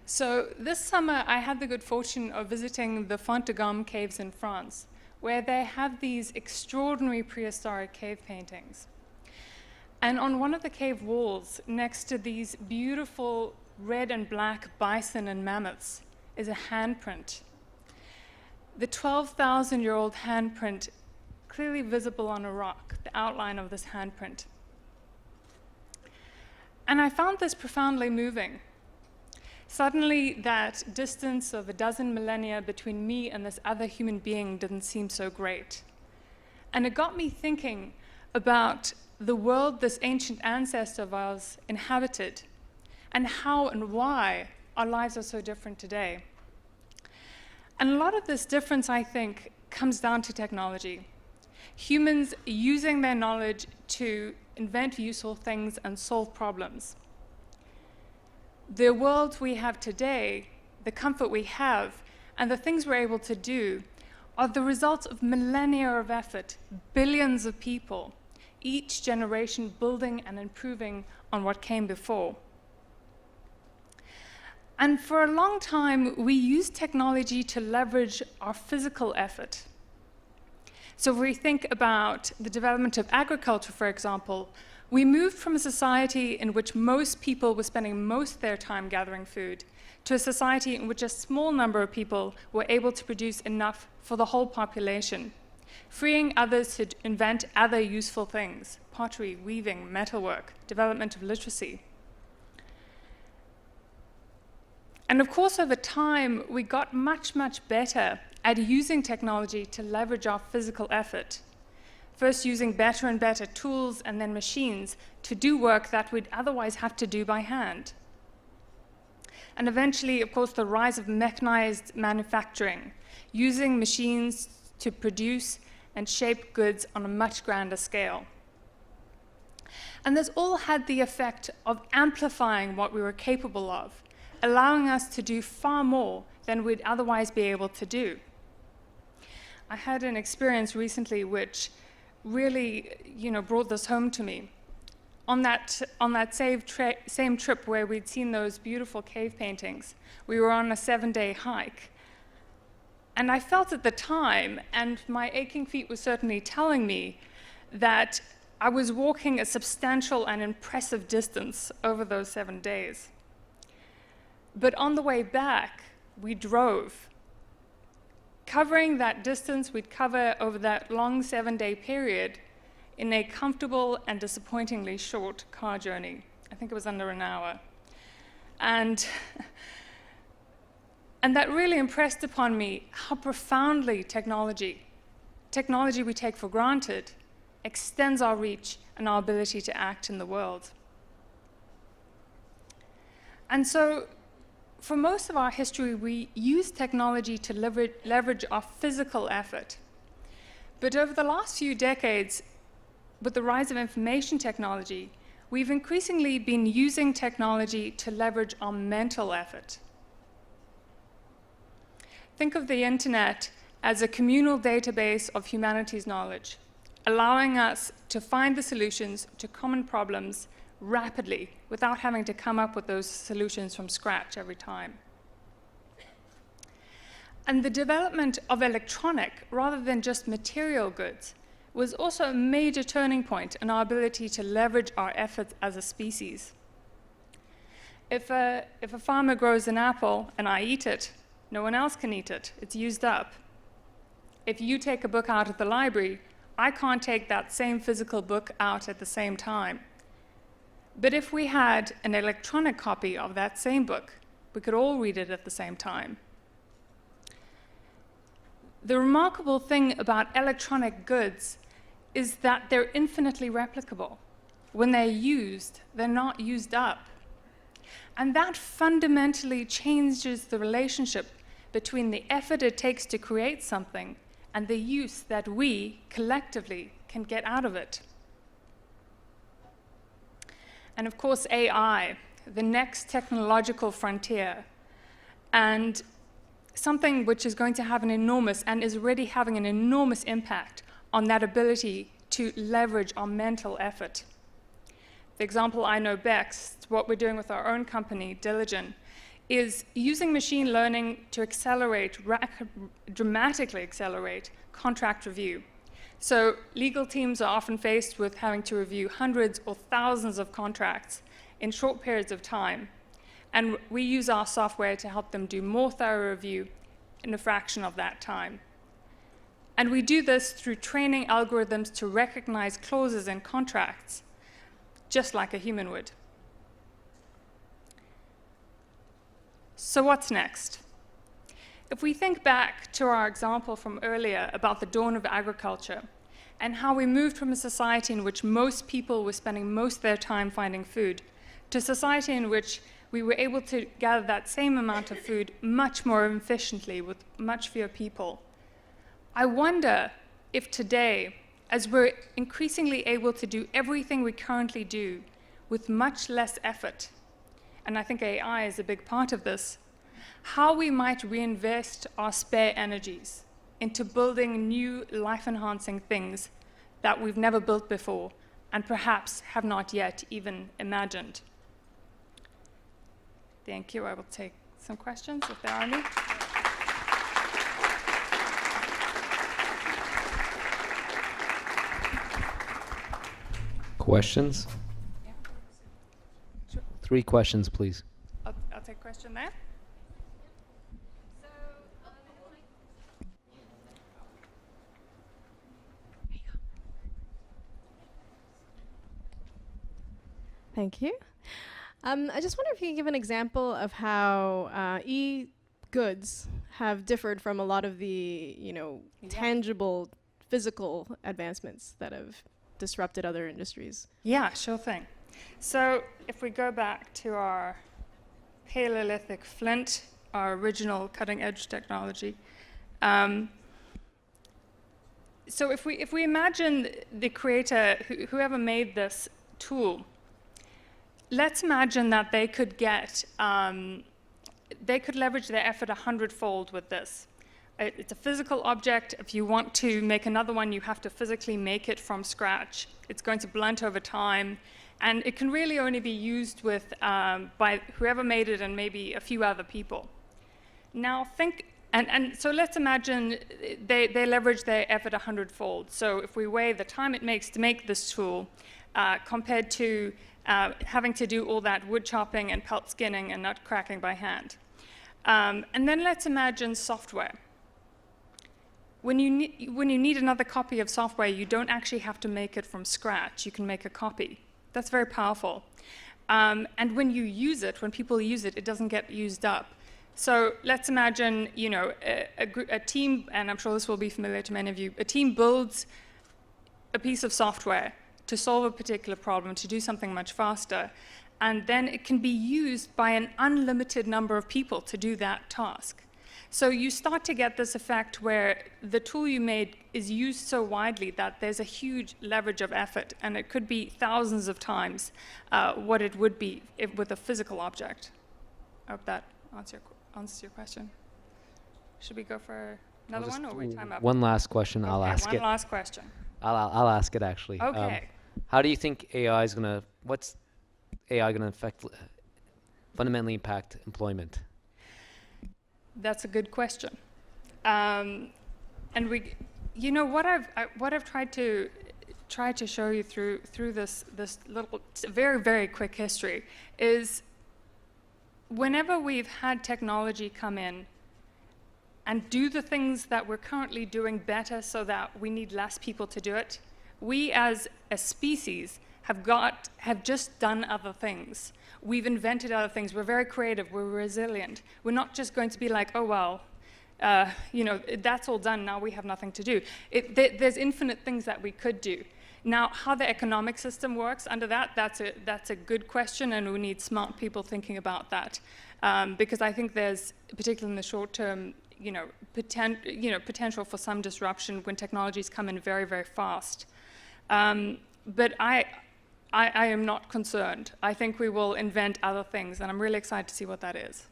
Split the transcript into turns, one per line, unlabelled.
So this summer, I had the good fortune of visiting the Font de Gomme caves in France, where they have these extraordinary prehistoric cave paintings. And on one of the cave walls, next to these beautiful red and black bison and mammoths, is a handprint. The 12,000-year-old handprint, clearly visible on a rock, the outline of this handprint. And I found this profoundly moving. Suddenly, that distance of a dozen millennia between me and this other human being didn't seem so great. And it got me thinking about the world this ancient ancestor of ours inhabited, and how and why our lives are so different today. And a lot of this difference, I think, comes down to technology. Humans using their knowledge to invent useful things and solve problems. The world we have today, the comfort we have, and the things we're able to do are the result of millennia of effort, billions of people, each generation building and improving on what came before. And for a long time, we used technology to leverage our physical effort. So if we think about the development of agriculture, for example, we moved from a society in which most people were spending most of their time gathering food to a society in which a small number of people were able to produce enough for the whole population, freeing others to invent other useful things: pottery, weaving, metalwork, development of literacy. And of course, over time, we got much, much better at using technology to leverage our physical effort. First using better and better tools and then machines to do work that we'd otherwise have to do by hand. And eventually, of course, the rise of mechanized manufacturing, using machines to produce and shape goods on a much grander scale. And this all had the effect of amplifying what we were capable of, allowing us to do far more than we'd otherwise be able to do. I had an experience recently which really, brought this home to me. On that same trip where we'd seen those beautiful cave paintings, we were on a 7-day hike. And I felt at the time, and my aching feet were certainly telling me, that I was walking a substantial and impressive distance over those 7 days. But on the way back, we drove. Covering that distance we'd cover over that long 7-day period in a comfortable and disappointingly short car journey. I think it was under an hour. And that really impressed upon me how profoundly technology we take for granted extends our reach and our ability to act in the world. And so, for most of our history, we use technology to leverage our physical effort. But over the last few decades, with the rise of information technology, we've increasingly been using technology to leverage our mental effort. Think of the internet as a communal database of humanity's knowledge, allowing us to find the solutions to common problems rapidly without having to come up with those solutions from scratch every time. And the development of electronic, rather than just material goods, was also a major turning point in our ability to leverage our efforts as a species. If a farmer grows an apple and I eat it, no one else can eat it. It's used up. If you take a book out of the library, I can't take that same physical book out at the same time. But if we had an electronic copy of that same book, we could all read it at the same time. The remarkable thing about electronic goods is that they're infinitely replicable. When they're used, they're not used up. And that fundamentally changes the relationship between the effort it takes to create something and the use that we, collectively, can get out of it. And of course, AI, the next technological frontier, and something which is going to have an enormous, and is already having an enormous impact on that ability to leverage our mental effort. The example I know best, what we're doing with our own company, Diligen, is using machine learning to dramatically accelerate contract review. So legal teams are often faced with having to review hundreds or thousands of contracts in short periods of time. And we use our software to help them do more thorough review in a fraction of that time. And we do this through training algorithms to recognize clauses in contracts, just like a human would. So what's next? If we think back to our example from earlier about the dawn of agriculture and how we moved from a society in which most people were spending most of their time finding food to a society in which we were able to gather that same amount of food much more efficiently with much fewer people, I wonder if today, as we're increasingly able to do everything we currently do with much less effort, and I think AI is a big part of this, how we might reinvest our spare energies into building new life-enhancing things that we've never built before and perhaps have not yet even imagined. Thank you. I will take some questions if there are any.
Questions?
Yeah. Sure.
3 questions, please.
I'll take a question there.
Thank you. I just wonder if you can give an example of how e-goods have differed from a lot of the, tangible physical advancements that have disrupted other industries.
Yeah, sure thing. So if we go back to our Paleolithic flint, our original cutting-edge technology, so if we imagine the creator, whoever made this tool, let's imagine that they could get, they could leverage their effort 100-fold with this. It's a physical object. If you want to make another one, you have to physically make it from scratch. It's going to blunt over time, and it can really only be used with by whoever made it and maybe a few other people. Now think, and so let's imagine they leverage their effort 100-fold. So if we weigh the time it makes to make this tool compared to having to do all that wood chopping and pelt skinning and nut cracking by hand. And then let's imagine software. When you need another copy of software, you don't actually have to make it from scratch. You can make a copy. That's very powerful. And when you use it, when people use it, it doesn't get used up. So let's imagine, a team, and I'm sure this will be familiar to many of you, a team builds a piece of software to solve a particular problem, to do something much faster, and then it can be used by an unlimited number of people to do that task. So you start to get this effect where the tool you made is used so widely that there's a huge leverage of effort, and it could be thousands of times what it would be with a physical object. I hope that answers your question. Should we go for another one, or we time up?
One last question.
Okay,
I'll ask it.
One last question.
I'll ask it actually.
Okay.
How do you think AI is gonna? What's AI gonna fundamentally impact employment?
That's a good question. And what I've tried to show you through this little very, very quick history is whenever we've had technology come in and do the things that we're currently doing better so that we need less people to do it, we as a species have just done other things. We've invented other things. We're very creative. We're resilient. We're not just going to be like, oh, well, that's all done. Now we have nothing to do. There's infinite things that we could do. Now, how the economic system works under that's a good question, and we need smart people thinking about that. Because I think there's, particularly in the short term, potential for some disruption when technologies come in very, very fast. But I am not concerned. I think we will invent other things, and I'm really excited to see what that is.